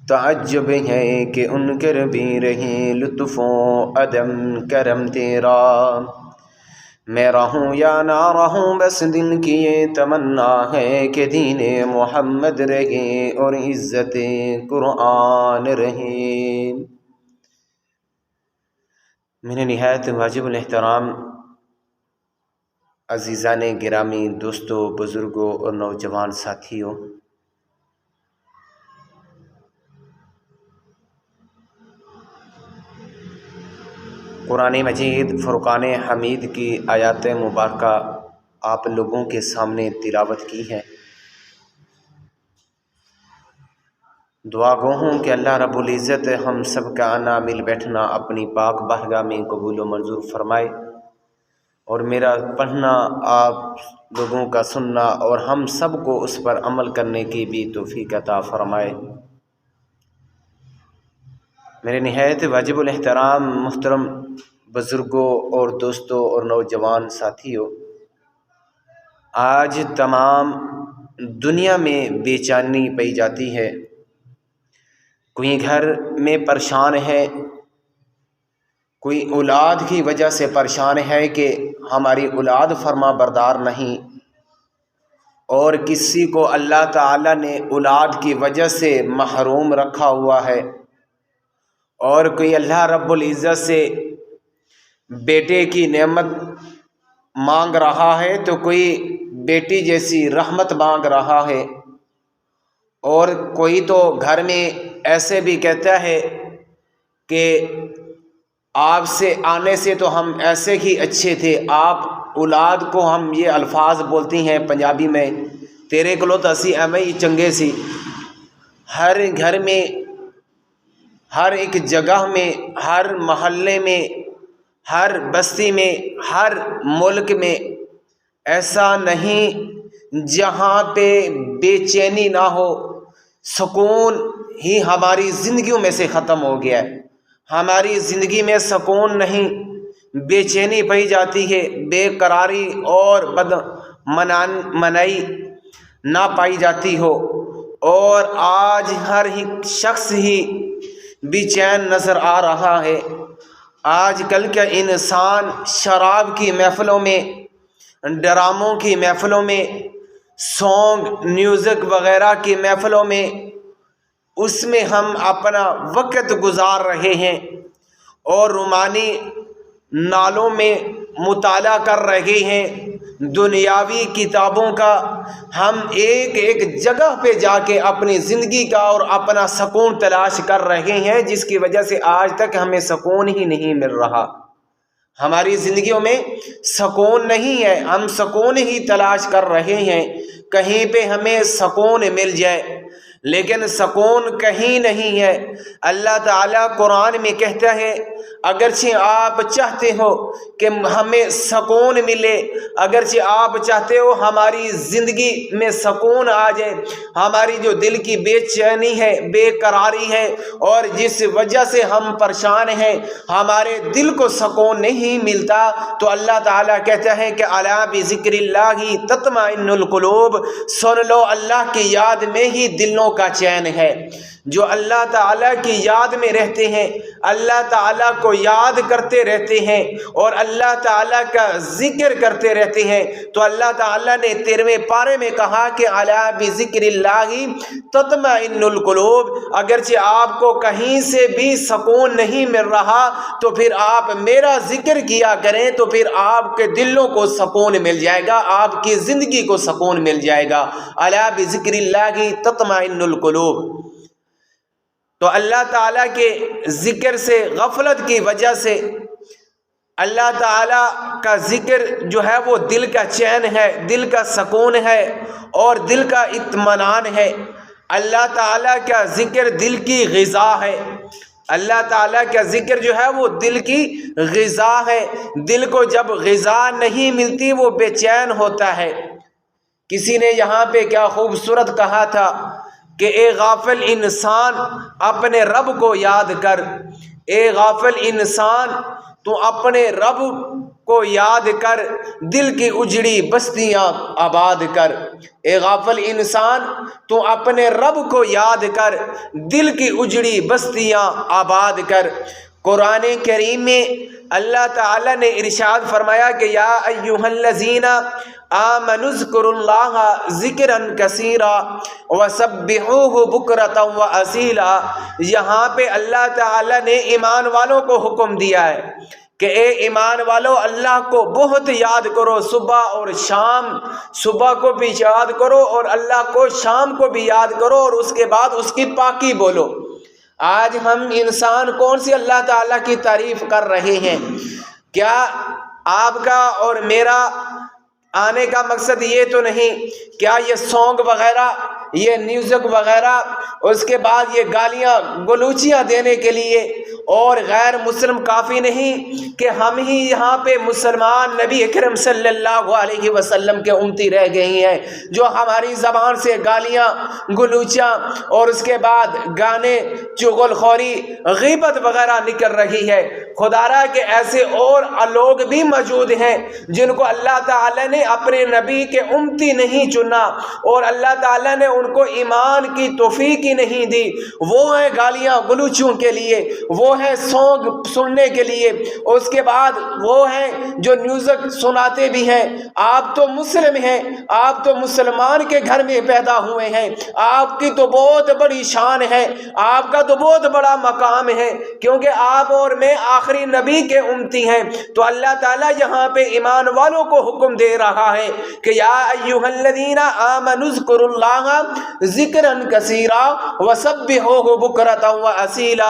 تعجب ہے کہ ان کر بھی رہی لطف و عدم کرم تیرا، میں رہوں یا نہ رہوں بس دل کی یہ تمنا ہے کہ دین محمد رہے اور عزت قرآن رہے۔ میرے نہایت واجب الاحترام عزیزان گرامی، دوستوں، بزرگوں اور نوجوان ساتھیوں، قرآن مجید فرقان حمید کی آیات مبارکہ آپ لوگوں کے سامنے تلاوت کی ہے۔ دعا گو ہوں کہ اللہ رب العزت ہم سب کا آنا مل بیٹھنا اپنی پاک بارگاہ میں قبول و منظور فرمائے، اور میرا پڑھنا آپ لوگوں کا سننا اور ہم سب کو اس پر عمل کرنے کی بھی توفیق عطا فرمائے۔ میرے نہایت واجب الاحترام محترم بزرگوں اور دوستوں اور نوجوان ساتھیوں، آج تمام دنیا میں بے چینی پائی جاتی ہے۔ کوئی گھر میں پریشان ہے، کوئی اولاد کی وجہ سے پریشان ہے کہ ہماری اولاد فرما بردار نہیں، اور کسی کو اللہ تعالیٰ نے اولاد کی وجہ سے محروم رکھا ہوا ہے، اور کوئی اللہ رب العزت سے بیٹے کی نعمت مانگ رہا ہے تو کوئی بیٹی جیسی رحمت مانگ رہا ہے، اور کوئی تو گھر میں ایسے بھی کہتا ہے کہ آپ سے آنے سے تو ہم ایسے ہی اچھے تھے، آپ اولاد کو ہم یہ الفاظ بولتی ہیں پنجابی میں، تیرے کلو تو اسی ایویں ہی چنگے سی۔ ہر گھر میں، ہر ایک جگہ میں، ہر محلے میں، ہر بستی میں، ہر ملک میں ایسا نہیں جہاں پہ بے چینی نہ ہو۔ سکون ہی ہماری زندگیوں میں سے ختم ہو گیا ہے، ہماری زندگی میں سکون نہیں، بے چینی پائی جاتی ہے، بے قراری اور منائی نہ پائی جاتی ہو، اور آج ہر ایک شخص ہی بے چین نظر آ رہا ہے۔ آج کل کا انسان شراب کی محفلوں میں، ڈراموں کی محفلوں میں، سانگ میوزک وغیرہ کی محفلوں میں، اس میں ہم اپنا وقت گزار رہے ہیں، اور رومانی نالوں میں مطالعہ کر رہے ہیں دنیاوی کتابوں کا۔ ہم ایک ایک جگہ پہ جا کے اپنی زندگی کا اور اپنا سکون تلاش کر رہے ہیں، جس کی وجہ سے آج تک ہمیں سکون ہی نہیں مل رہا۔ ہماری زندگیوں میں سکون نہیں ہے، ہم سکون ہی تلاش کر رہے ہیں، کہیں پہ ہمیں سکون مل جائے، لیکن سکون کہیں نہیں ہے۔ اللہ تعالیٰ قرآن میں کہتا ہے اگرچہ آپ چاہتے ہو کہ ہمیں سکون ملے، اگرچہ آپ چاہتے ہو ہماری زندگی میں سکون آ جائے، ہماری جو دل کی بے چینی ہے، بے قراری ہے، اور جس وجہ سے ہم پریشان ہیں، ہمارے دل کو سکون نہیں ملتا، تو اللہ تعالیٰ کہتا ہے کہ الا بذکر اللہ تطمئن القلوب، سن لو اللہ کی یاد میں ہی دلوں کا چین ہے۔ جو اللہ تعالیٰ کی یاد میں رہتے ہیں، اللہ تعالیٰ کو یاد کرتے رہتے ہیں اور اللہ تعالیٰ کا ذکر کرتے رہتے ہیں، تو اللہ تعالیٰ نے 13ویں پارے میں کہا کہ الا بذکر اللہ تطمئن القلوب، اگرچہ آپ کو کہیں سے بھی سکون نہیں مل رہا تو پھر آپ میرا ذکر کیا کریں، تو پھر آپ کے دلوں کو سکون مل جائے گا، آپ کی زندگی کو سکون مل جائے گا۔ الا بذکر اللہ تطمئن القلوب۔ تو اللہ تعالیٰ کے ذکر سے غفلت کی وجہ سے، اللہ تعالیٰ کا ذکر جو ہے وہ دل کا چین ہے، دل کا سکون ہے اور دل کا اطمینان ہے۔ اللہ تعالیٰ کا ذکر دل کی غذا ہے، اللہ تعالیٰ کا ذکر جو ہے وہ دل کی غذا ہے۔ دل کو جب غذا نہیں ملتی وہ بے چین ہوتا ہے۔ کسی نے یہاں پہ کیا خوبصورت کہا تھا کہ اے غافل انسان اپنے رب کو یاد کر، اے غافل انسان تو اپنے رب کو یاد کر، دل کی اجڑی بستیاں آباد کر۔ اے غافل انسان، تو اپنے رب کو یاد کر، دل کی اجڑی بستیاں آباد کر۔ قرآن کریم میں اللہ تعالیٰ نے ارشاد فرمایا کہ یا ایھا الذین آمنوا اذکروا اللہ ذکرا کثیرا وسبحوہ بکرۃ واصیلا۔ یہاں پہ اللہ تعالیٰ نے ایمان والوں کو حکم دیا ہے کہ اے ایمان والو، اللہ کو بہت یاد کرو صبح اور شام، صبح کو بھی یاد کرو اور اللہ کو شام کو بھی یاد کرو، اور اس کے بعد اس کی پاکی بولو۔ آج ہم انسان کون سی اللہ تعالیٰ کی تعریف کر رہے ہیں؟ کیا آپ کا اور میرا آنے کا مقصد یہ تو نہیں؟ کیا یہ سونگ وغیرہ، یہ میوزک وغیرہ، اس کے بعد یہ گالیاں گلوچیاں دینے کے لیے اور غیر مسلم کافی نہیں کہ ہم ہی یہاں پہ مسلمان نبی اکرم صلی اللہ علیہ وسلم کے امتی رہ گئے ہیں، جو ہماری زبان سے گالیاں گلوچیاں اور اس کے بعد گانے، چغل خوری، غیبت وغیرہ نکل رہی ہے؟ خدا را کہ ایسے اور لوگ بھی موجود ہیں جن کو اللہ تعالیٰ نے اپنے نبی کے امتی نہیں چنا اور اللہ تعالیٰ نے ان کو ایمان کی توفیق ہی نہیں دی۔ وہ ہیں گالیاں گلوچوں کے لیے، وہ ہیں سونگ سننے کے لیے، اس کے بعد وہ ہیں جو میوزک سناتے بھی ہیں۔ آپ تو مسلم ہیں، آپ تو مسلمان کے گھر میں پیدا ہوئے ہیں، آپ کی تو بہت بڑی شان ہے، آپ کا تو بہت بڑا مقام ہے، کیونکہ آپ اور میں آخری نبی کے امتی ہیں۔ تو اللہ تعالیٰ یہاں پہ ایمان والوں کو حکم دے رہا ہے کہ یا ایھا الذین آمنوا اذکروا اللہ ذکرا کثیرا وسبحوہ بکرۃ واصیلا،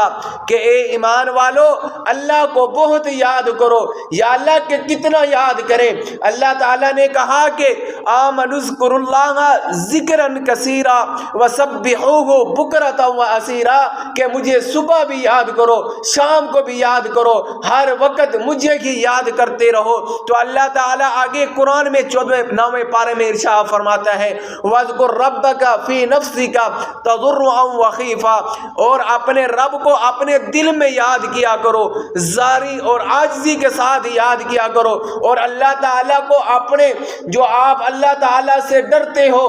کہ اے ایمان والو، اللہ کو بہت یاد کرو۔ یا اللہ کے کتنا یاد کریں؟ اللہ تعالیٰ نے کہا کہ آمنوا اذکروا اللہ ذکرا کثیرا وسبحوہ بکرۃ واصیلا، کہ مجھے صبح بھی یاد کرو، شام کو بھی یاد کرو، ہر وقت مجھے ہی یاد کرتے رہو۔ تو اللہ تعالیٰ آگے قرآن میں 9ویں پارے میں ارشاد فرماتا ہے وَاذْكُرْ رَبَّكَ فِي نَفْسِكَ تَضَرُّعًا وَخِيفًا، اور اپنے رب کو اپنے دل میں یاد کیا کرو، زاری اور عاجزی کے ساتھ یاد کیا کرو، اور اللہ تعالیٰ کو اپنے جو آپ اللہ تعالیٰ سے ڈرتے ہو،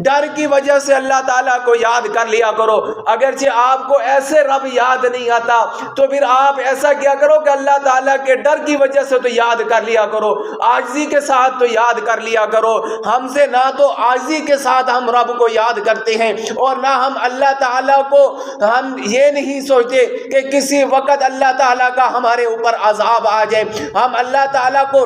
ڈر کی وجہ سے اللہ تعالیٰ کو یاد کر لیا کرو۔ اگرچہ آپ کو ایسے رب یاد نہیں آتا تو پھر آپ ایسا کیا کرو کہ اللہ تعالیٰ کے ڈر کی وجہ سے تو یاد کر لیا کرو، عاجزی کے ساتھ تو یاد کر لیا کرو۔ ہم سے نہ تو عاجزی کے ساتھ ہم رب کو یاد کرتے ہیں اور نہ ہم اللہ تعالیٰ کو ہم یہ نہیں سوچتے کہ کسی وقت اللہ تعالیٰ کا ہمارے اوپر عذاب آ جائے۔ ہم اللہ تعالیٰ کو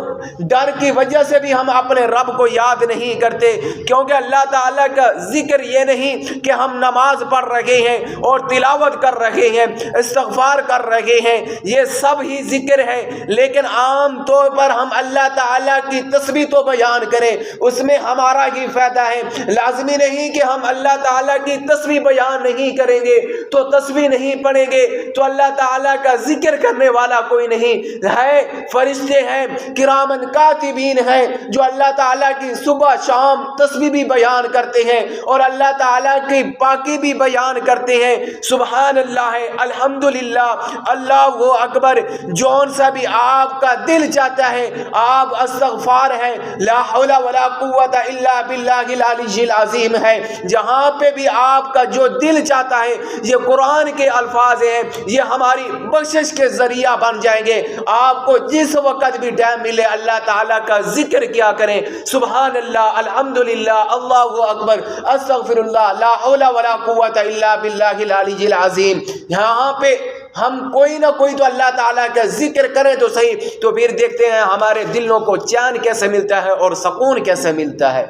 ڈر کی وجہ سے بھی ہم اپنے رب کو یاد نہیں کرتے، کیونکہ اللہ تعالیٰ کا ذکر یہ نہیں کہ ہم نماز پڑھ رہے ہیں اور تلاوت کر رہے ہیں، استغفار کر رہے ہیں، یہ سب ہی ذکر ہے، لیکن عام طور پر ہم اللہ تعالیٰ کی تسبیح تو بیان کریں، اس میں ہمارا ہی فائدہ ہے۔ لازمی نہیں کہ ہم اللہ تعالیٰ کی تسبیح بیان نہیں کریں گے تو تسبیح نہیں پڑھیں گے تو اللہ تعالیٰ کا ذکر کرنے والا کوئی نہیں ہے۔ فرشتے ہیں، کرامن کاتبین ہیں، جو اللہ تعالیٰ کی صبح شام تسبیح بھی بیان کرتے ہیں اور اللہ تعالیٰ کی پاکی بھی بیان کرتے ہیں۔ سبحان اللہ ہے، الحمدللہ، اللہ اکبر، جون سا بھی آپ کا دل چاہتا ہے آپ استغفار ہے، لا حول ولا قوت الا باللہ العلی العظیم ہے، جہاں پہ بھی آپ کا جو دل چاہتا ہے، یہ قرآن کے الفاظ ہیں، یہ ہماری بخشش کے ذریعہ بن جائیں گے۔ آپ کو جس وقت بھی ٹائم ملے اللہ تعالیٰ کا ذکر کیا کریں، سبحان اللہ، الحمدللہ، اللہ اکبر، استغفر اللہ، لا حول ولا قوت الا باللہ العلی العظیم۔ یہاں پہ ہم کوئی نہ کوئی تو اللہ تعالیٰ کا ذکر کریں تو صحیح، تو پھر دیکھتے ہیں ہمارے دلوں کو چین کیسے ملتا ہے اور سکون کیسے ملتا ہے۔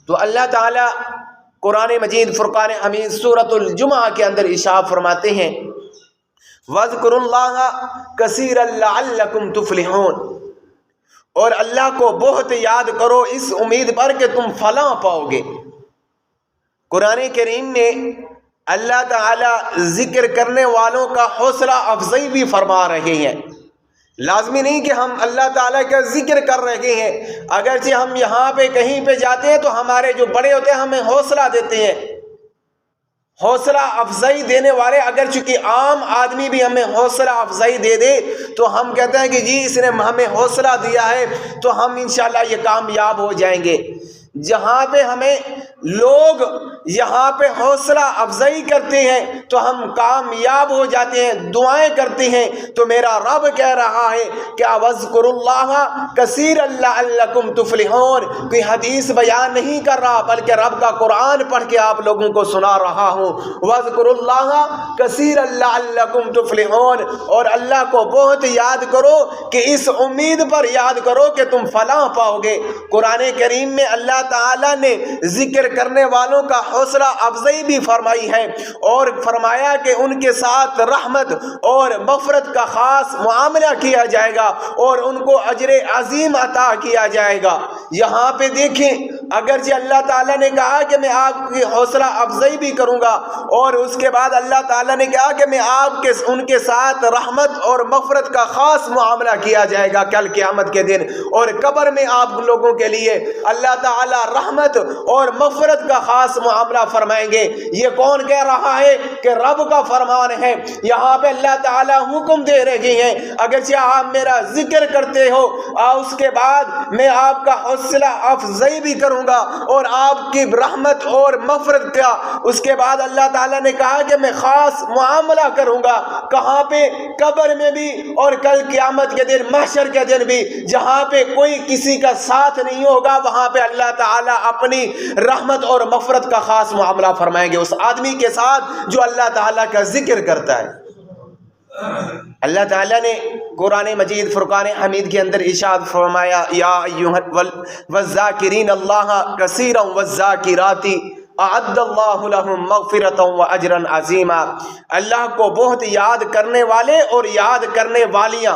تو اللہ تعالیٰ قرآن مجید فرقان حمید سورۃ الجمعہ کے اندر ارشاد فرماتے ہیں وَاذْكُرُوا اللَّهَ كَثِيرًا لَعَلَّكُمْ تُفْلِحُونَ، اور اللہ کو بہت یاد کرو اس امید پر کہ تم فلاح پاؤ گے۔ قرآن کریم میں اللہ تعالیٰ ذکر کرنے والوں کا حوصلہ افزائی بھی فرما رہے ہیں۔ لازمی نہیں کہ ہم اللہ تعالیٰ کا ذکر کر رہے ہیں، اگرچہ ہم یہاں پہ کہیں پہ جاتے ہیں تو ہمارے جو بڑے ہوتے ہیں ہمیں حوصلہ دیتے ہیں، حوصلہ افزائی دینے والے، اگر چونکہ عام آدمی بھی ہمیں حوصلہ افزائی دے دے تو ہم کہتے ہیں کہ جی اس نے ہمیں حوصلہ دیا ہے تو ہم انشاءاللہ یہ کامیاب ہو جائیں گے۔ جہاں پہ ہمیں لوگ یہاں پہ حوصلہ افزائی کرتے ہیں تو ہم کامیاب ہو جاتے ہیں، دعائیں کرتے ہیں، تو میرا رب کہہ رہا ہے کہ وَاذْكُرُوا اللَّهَ كَثِيرًا لَعَلَّكُمْ تُفْلِحُونَ۔ کوئی حدیث بیان نہیں کر رہا بلکہ رب کا قرآن پڑھ کے آپ لوگوں کو سنا رہا ہوں۔ وَاذْكُرُوا اللَّهَ كَثِيرًا لَعَلَّكُمْ تُفْلِحُونَ، اور اللہ کو بہت یاد کرو کہ اس امید پر یاد کرو کہ تم فلاح پاؤ گے۔ قرآن کریم میں اللہ تعالیٰ نے ذکر کرنے والوں کا حوصلہ افزائی بھی فرمائی ہے، اور فرمایا کہ ان کے ساتھ رحمت اور مغفرت کا خاص معاملہ کیا جائے گا اور ان کو اجر عظیم عطا کیا جائے گا۔ یہاں پہ دیکھیں، اگرچہ اللہ تعالیٰ نے کہا کہ میں آپ کی حوصلہ افزائی بھی کروں گا، اور اس کے بعد اللہ تعالیٰ نے کہا کہ میں آپ کے ان کے ساتھ رحمت اور مغفرت کا خاص معاملہ کیا جائے گا کل قیامت کے دن، اور قبر میں آپ لوگوں کے لیے اللہ تعالیٰ رحمت اور مغفرت کا خاص معاملہ فرمائیں گے۔ یہ کون کہہ رہا ہے؟ کہ رب کا فرمان ہے۔ یہاں پہ اللہ تعالیٰ حکم دے رہے ہیں اگرچہ آپ میرا ذکر کرتے ہو، اس کے بعد میں آپ کا حوصلہ افزائی بھی کروں گا اور آپ کی رحمت اور مغفرت کا، اس کے بعد اللہ تعالیٰ نے کہا کہ میں خاص معاملہ کروں گا۔ کہاں پہ؟ قبر میں بھی اور کل قیامت کے دن، محشر کے دن بھی، جہاں پہ کوئی کسی کا ساتھ نہیں ہوگا، وہاں پہ اللہ تعالیٰ اپنی رحمت اور مغفرت کا خاص معاملہ فرمائیں گے اس آدمی کے ساتھ جو اللہ تعالیٰ کا ذکر کرتا ہے۔ اللہ تعالیٰ نے قرآن مجید فرقان حمید کے اندر ارشاد فرمایا، یا ایھا والذاکرین اللہ کثیرا والذاکرات اعد اللہ لہم مغفرۃ واجرا عظیما۔ اللہ کو بہت یاد کرنے والے اور یاد کرنے والیاں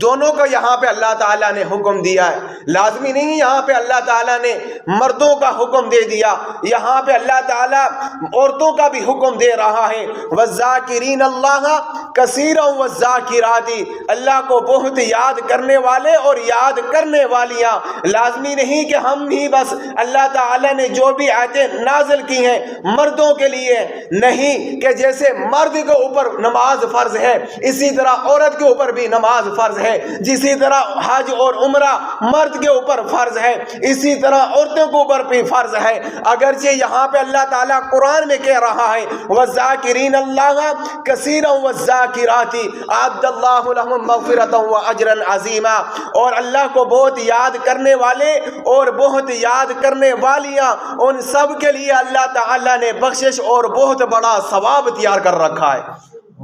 دونوں کو یہاں پہ اللہ تعالیٰ نے حکم دیا ہے۔ لازمی نہیں یہاں پہ اللہ تعالیٰ نے مردوں کا حکم دے دیا، یہاں پہ اللہ تعالیٰ عورتوں کا بھی حکم دے رہا ہے۔ والذاکرین اللہ کثیرا والذاکرات، اللہ کو بہت یاد کرنے والے اور یاد کرنے والیاں۔ لازمی نہیں کہ ہم ہی بس، اللہ تعالیٰ نے جو بھی آیتیں نازل کی ہیں مردوں کے لیے نہیں، کہ جیسے مرد کے اوپر نماز فرض ہے اسی طرح عورت کے اوپر بھی نماز فرض ہے، جسی طرح حج اور عمرہ مرد کے اوپر فرض ہے اسی طرح عورتوں کے اوپر بھی فرض ہے۔ اگرچہ یہاں پہ اللہ تعالیٰ قرآن میں کہہ رہا ہے والذاکرین اللہ کثیرا والذاکرات اعد اللہ لہم مغفرۃ واجرا عظیما، اور اللہ کو بہت یاد کرنے والے اور بہت یاد کرنے والیاں، ان سب کے لیے اللہ تعالیٰ نے بخشش اور بہت بڑا ثواب تیار کر رکھا ہے۔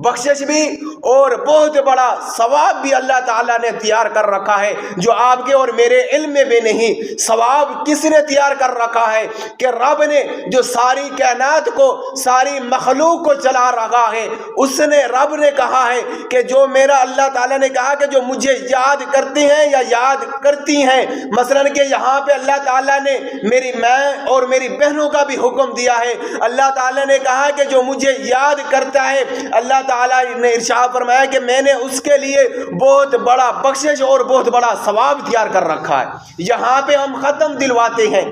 بخشش بھی اور بہت بڑا ثواب بھی اللہ تعالیٰ نے تیار کر رکھا ہے، جو آپ کے اور میرے علم میں بھی نہیں۔ ثواب کس نے تیار کر رکھا ہے؟ کہ رب نے جو ساری کائنات کو، ساری مخلوق کو چلا رہا ہے، اس نے، رب نے کہا ہے کہ جو میرا، اللہ تعالیٰ نے کہا کہ جو مجھے یاد کرتے ہیں یا یاد کرتی ہیں، مثلا کہ یہاں پہ اللہ تعالیٰ نے میری ماں اور میری بہنوں کا بھی حکم دیا ہے۔ اللہ تعالیٰ نے کہا کہ جو مجھے یاد کرتا ہے، اللہ تعالیٰ نے ارشاد فرمایا کہ میں نے اس کے لیے بہت بڑا بخشش اور بہت بڑا ثواب تیار کر رکھا ہے۔ یہاں پہ ہم ختم دلواتے ہیں،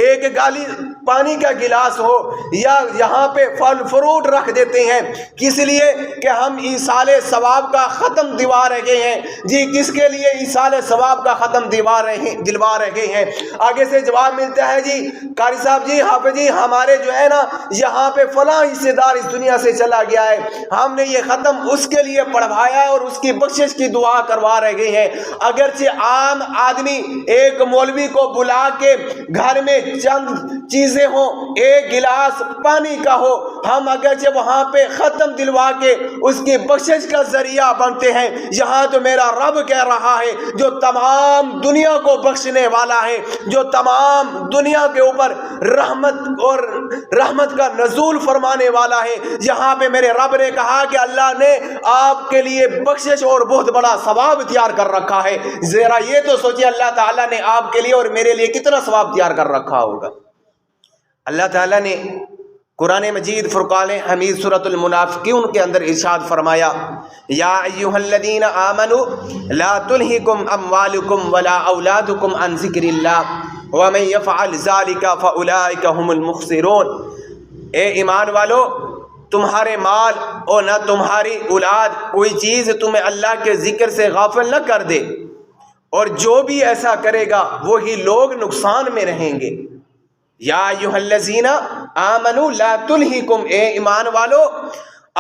ایک گالی پانی کا گلاس ہو یا یہاں پہ پھل فروٹ رکھ دیتے ہیں، کس لیے؟ کہ ہم ایصال ثواب کا ختم دلوا رہے ہیں۔ جی کس کے لیے ایصال ثواب کا ختم دلوا رہے ہیں؟ آگے سے جواب ملتا ہے، جی قاری صاحب، جی حافظ جی، ہمارے جو ہے نا یہاں پہ فلاں حصے دار اس دنیا سے چلا گیا ہے، ہم نے یہ ختم اس کے لیے پڑھوایا ہے اور اس کی بخشش کی دعا کروا رہے ہیں۔ اگرچہ عام آدمی ایک مولوی کو بلا کے گھر میں چند چیزیں ہوں، ایک گلاس پانی کا ہو، ہم اگرچہ وہاں پہ ختم دلوا کے اس کی بخشش کا ذریعہ بنتے ہیں، یہاں تو میرا رب کہہ رہا ہے جو تمام دنیا کو بخشنے والا ہے، جو تمام دنیا کے اوپر رحمت کا نزول فرمانے والا ہے، یہاں پہ میرے رب نے کہا کہ اللہ نے آپ کے لیے بخشش اور بہت بڑا ثواب تیار کر رکھا ہے۔ ذرا یہ تو سوچیں اللہ تعالیٰ نے آپ کے لیے اور میرے لیے کتنا ثواب تیار کر رکھا ہوگا۔ اللہ تعالیٰ نے قرآن مجید فرقان حمید سورۃ المنافقون کے اندر ارشاد فرمایا، یا ایھا الذین آمنوا لا تلہکم اموالکم ولا اولادکم عن ذکر اللہ ومن یفعل ذلک فاولئک هم المخسرون۔ اے ایمان والو، تمہارے مال اور نہ تمہاری اولاد کوئی چیز تمہیں اللہ کے ذکر سے غافل نہ کر دے، اور جو بھی ایسا کرے گا وہی لوگ نقصان میں رہیں گے۔ یا ایھا الذین آمنوا لا تلہکم، اے ایمان والو،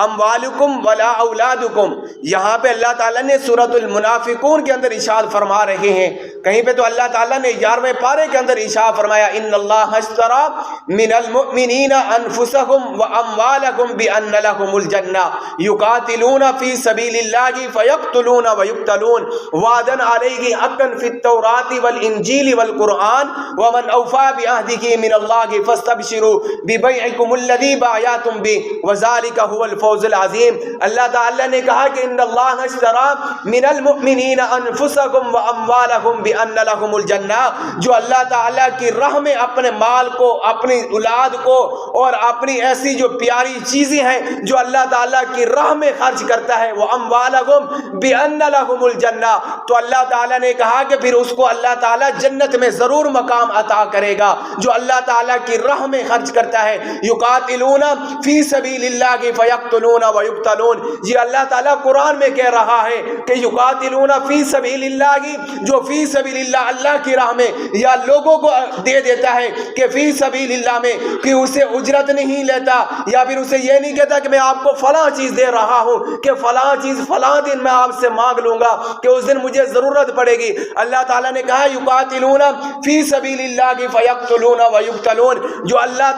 اموالکم ولا اولادکم، یہاں پہ اللہ تعالیٰ نے سورۃ المنافقون کے اندر ارشاد فرما رہے ہیں، کہیں پہ تو اللہ تعالیٰ نے 11ویں پارے کے اندر ارشاد فرمایا ان اللہ اشتری من المؤمنین انفسهم واموالهم بان لهم الجنہ یقاتلون فی سبیل اللہ فیقتلون ویقتلون وعدا علیہ حقا فی التوراۃ والانجیل والقرآن ومن اوفی بعہدہ من اللہ فاستبشروا ببیعکم الذی بایعتم بہ وذلک هو الفوز العظیم۔ اللہ تعالیٰ نے کہا کہ ان اللہ اشتری من المؤمنین انفسهم واموالهم بان لهم الجنہ، جو اللہ تعالیٰ کی راہ میں اپنے مال کو، اپنی اولاد کو اور اپنی ایسی جو پیاری چیزیں ہیں جو اللہ تعالیٰ کی راہ میں خرچ کرتا ہے، وہ اموالهم بان لهم الجنہ، تو اللہ تعالیٰ نے کہا کہ پھر اس کو اللہ تعالیٰ جنت میں ضرور مقام عطا کرے گا جو اللہ تعالیٰ کی راہ میں خرچ کرتا ہے۔ یقاتلون فی سبیل اللہ فیقتلون ویقتلون، یہ اللہ تعالیٰ قرآن میں کہہ رہا ہے کہ یقاتلون فی سبیل اللہ، جو فی سبیل اللہ اللہ کی راہ میں یا لوگوں کو دے دیتا ہے کہ فی سبیل اللہ میں، کہ اسے اجرت نہیں لیتا یا پھر اسے یہ نہیں کہتا کہ میں آپ کو فلاں چیز دے رہا ہوں کہ فلاں چیز فلاں دن میں آپ سے مانگ لوں گا کہ اس دن مجھے ضرورت پڑے گی۔ اللہ تعالیٰ نے کہا یقاتلون فی سبیل اللہ فیقتلون ویقتلون، جو اللہ